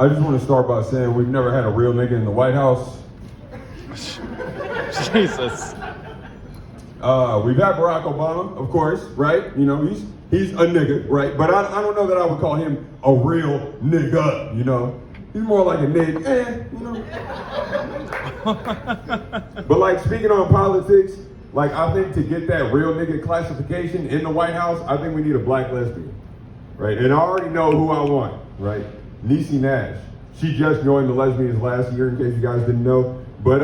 I just want to start by saying we've never had a real nigga in the White House. Jesus. We've had Barack Obama, of course, right? You know, he's a nigga, right? But I don't know that I would call him a real nigga, you know? He's more like a nigga, you know? But like speaking on politics, like I think to get that real nigga classification in the White House, I think we need a black lesbian, right? And I already know who I want, right? Niecy Nash. She just joined the lesbians last year, in case you guys didn't know. But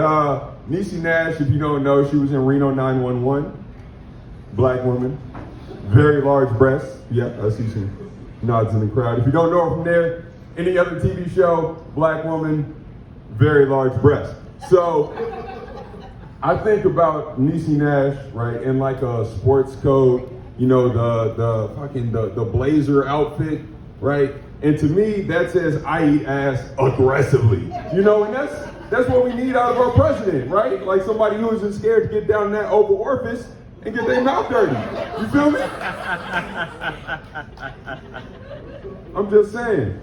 Niecy Nash, if you don't know, she was in Reno 911. Black woman, very large breasts. Yeah, I see some nods in the crowd. If you don't know her from there, any other TV show, black woman, very large breasts. So I think about Niecy Nash, right, in like a sports coat, you know, the blazer outfit, right? And to me, that says I eat ass aggressively. You know, and that's what we need out of our president, right? Like somebody who isn't scared to get down in that Oval Office and get their mouth dirty. You feel me? I'm just saying.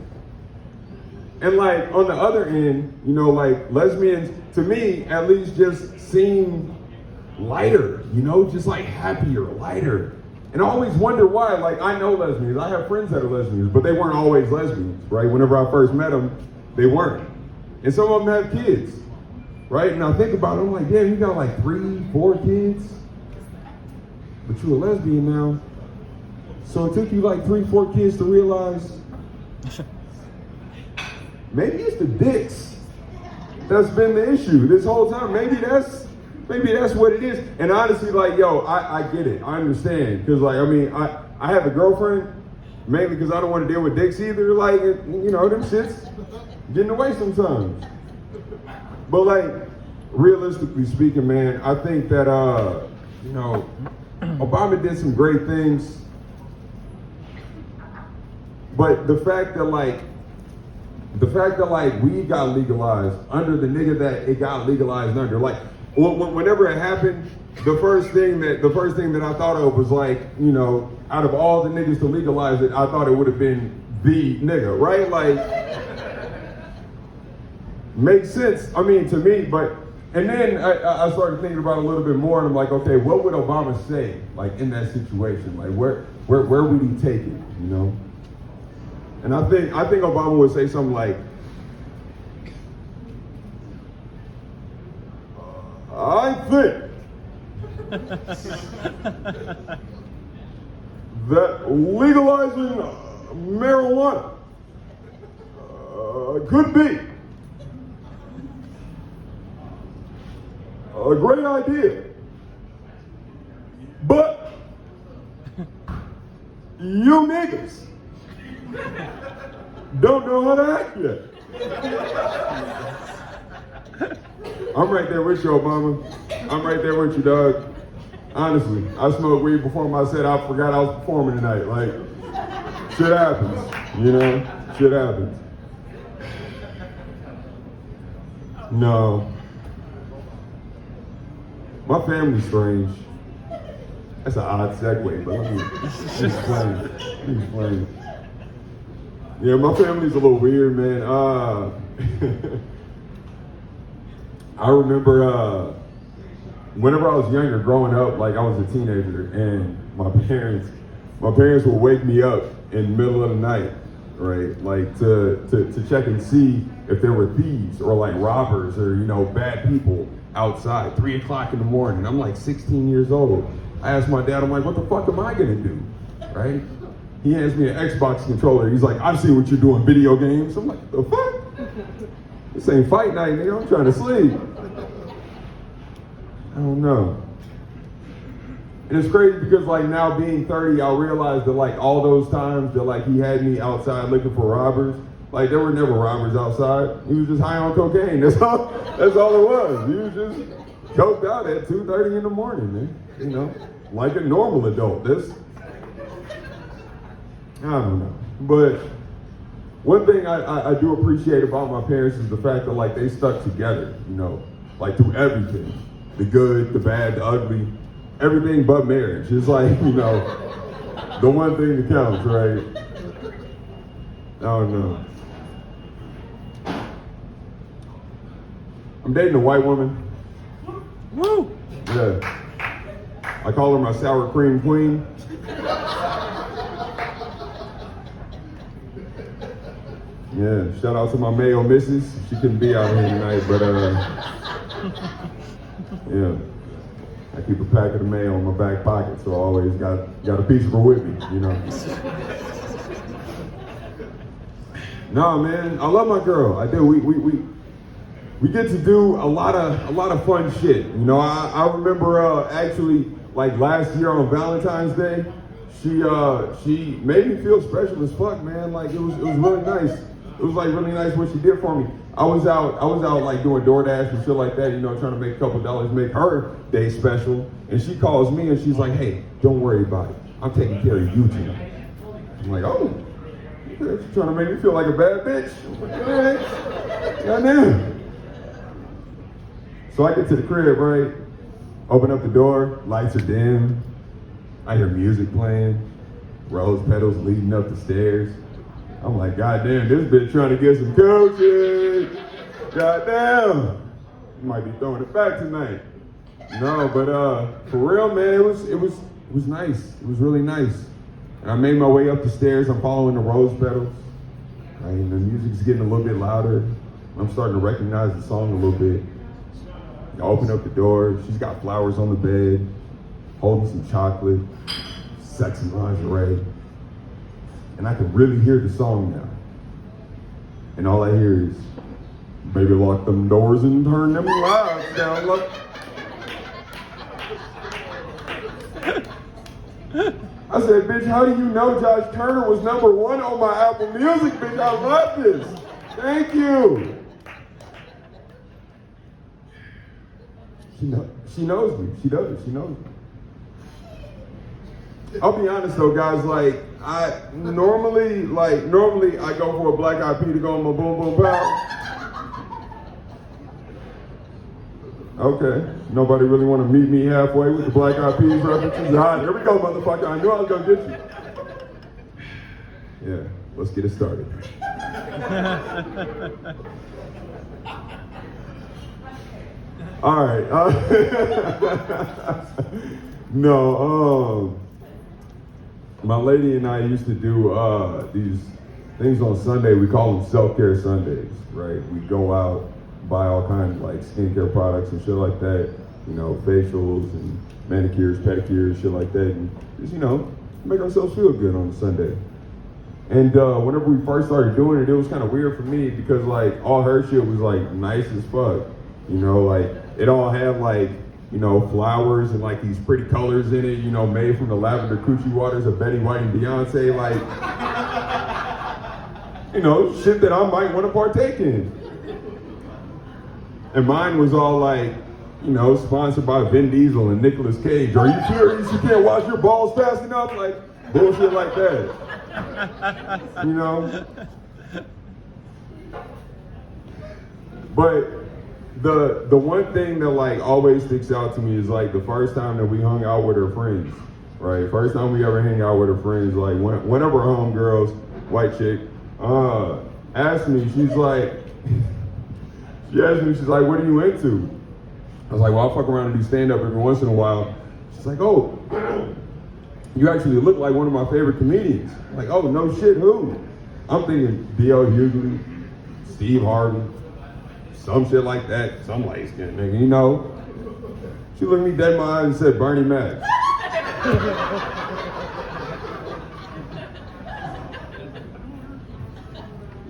And like on the other end, you know, like lesbians, to me, at least just seem lighter, you know, just like happier, lighter. And I always wonder why. Like, I know lesbians. I have friends that are lesbians, but they weren't always lesbians, right? Whenever I first met them, they weren't. And some of them have kids, right? And I think about it, I'm like, damn, you got like 3, 4 kids, but you're a lesbian now. So it took you like 3, 4 kids to realize maybe it's the dicks that's been the issue this whole time. Maybe that's what it is. And honestly, like, yo, I get it. I understand. Because, like, I mean, I have a girlfriend, mainly because I don't want to deal with dicks either. Like, you know, them shits getting away sometimes. But, like, realistically speaking, man, I think that, you know, Obama did some great things. But the fact that, like, weed got legalized under the nigga that it got legalized under, like, whenever it happened, the first thing that I thought of was like, you know, out of all the niggas to legalize it, I thought it would have been the nigga, right? Like, makes sense, I mean, to me, but, and then I started thinking about it a little bit more, and I'm like, okay, what would Obama say, like, in that situation? Like, where would he take it, you know? And I think Obama would say something like, I think that legalizing marijuana could be a great idea, but you niggas don't know how to act yet. I'm right there with you, Obama. I'm right there with you, dog. Honestly, I smoked weed before I said I forgot I was performing tonight. Like, shit happens, you know? Shit happens. No. My family's strange. That's an odd segue, but let me explain. Yeah, my family's a little weird, man. I remember whenever I was younger, growing up, like I was a teenager, and my parents would wake me up in the middle of the night, right? Like to check and see if there were thieves or like robbers or, you know, bad people outside, 3 o'clock in the morning. I'm like 16 years old. I asked my dad, I'm like, what the fuck am I gonna do, right? He hands me an Xbox controller. He's like, I see what you're doing, video games. I'm like, the fuck? This ain't fight night, nigga. I'm trying to sleep. I don't know. And it's crazy because like now being 30, I realized that like all those times that like he had me outside looking for robbers, like there were never robbers outside. He was just high on cocaine. That's all it was. He was just coked out at 2:30 in the morning, man. You know, like a normal adult. I don't know. But one thing I do appreciate about my parents is the fact that like they stuck together, you know, like through everything. The good, the bad, the ugly, everything but marriage. It's like, you know, the one thing that counts, right? I don't know. I'm dating a white woman. Woo! Yeah. I call her my sour cream queen. Yeah, shout out to my Mayo missus. She couldn't be out here tonight, but yeah. I keep a packet of mayo in my back pocket, so I always got a piece of her with me, you know. Nah, man, I love my girl. I do. We get to do a lot of fun shit. You know, I remember actually like last year on Valentine's Day, she made me feel special as fuck, man. Like it was really nice. It was like really nice what she did for me. I was out like doing DoorDash and shit like that, you know, trying to make a couple dollars, make her day special. And she calls me and she's like, hey, don't worry about it. I'm taking care of you tonight. I'm like, oh, okay, she's trying to make me feel like a bad bitch. All right. Goddamn. So I get to the crib, right? Open up the door, lights are dim. I hear music playing, rose petals leading up the stairs. I'm like, goddamn, this bitch trying to get some coaching. Goddamn. Might be throwing it back tonight. No, but for real, man, it was nice. It was really nice. And I made my way up the stairs. I'm following the rose petals. And the music's getting a little bit louder. I'm starting to recognize the song a little bit. I open up the door. She's got flowers on the bed, holding some chocolate, sexy lingerie. And I can really hear the song now. And all I hear is, baby, lock them doors and turn them lights down low. I said, bitch, how do you know Josh Turner was #1 on my Apple Music, bitch? I love this. Thank you. She knows me. She does. She knows me. I'll be honest though, guys, like, I normally I go for a Black Eyed Pea to go on my boom boom pow. Okay, nobody really want to meet me halfway with the Black Eyed Peas references. All right, here we go, motherfucker. I knew I was gonna get you. Yeah, let's get it started. All right. No. My lady and I used to do these things on Sunday. We call them self-care Sundays, right? We go out, buy all kinds of like skincare products and shit like that, you know, facials and manicures, pedicures, shit like that, and just, you know, make ourselves feel good on a Sunday. And whenever we first started doing it, it was kind of weird for me because like all her shit was like nice as fuck, you know, like it all had like, you know, flowers and like these pretty colors in it, you know, made from the lavender coochie waters of Betty White and Beyonce, like, you know, shit that I might want to partake in. And mine was all like, you know, sponsored by Vin Diesel and Nicolas Cage. Are you serious? You can't wash your balls fast enough? Like, bullshit like that. You know? But the one thing that like always sticks out to me is like the first time that we hung out with her friends, right? First time we ever hang out with her friends, like one of her homegirls, white chick, asked me, she asked me, she's like, what are you into? I was like, well, I fuck around and do stand-up every once in a while. She's like, oh, you actually look like one of my favorite comedians. I'm like, oh, no shit, who? I'm thinking D.L. Hughley, Steve Harvey, some shit like that, some light-skinned nigga, you know? She looked me dead in my eyes and said, Bernie Mac.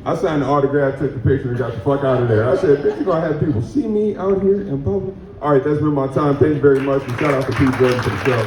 I signed the autograph, took the picture, and got the fuck out of there. I said, bitch, you gonna have people see me out here in public? All right, that's been my time. Thank you very much, and shout out to Pete Jordan for the show.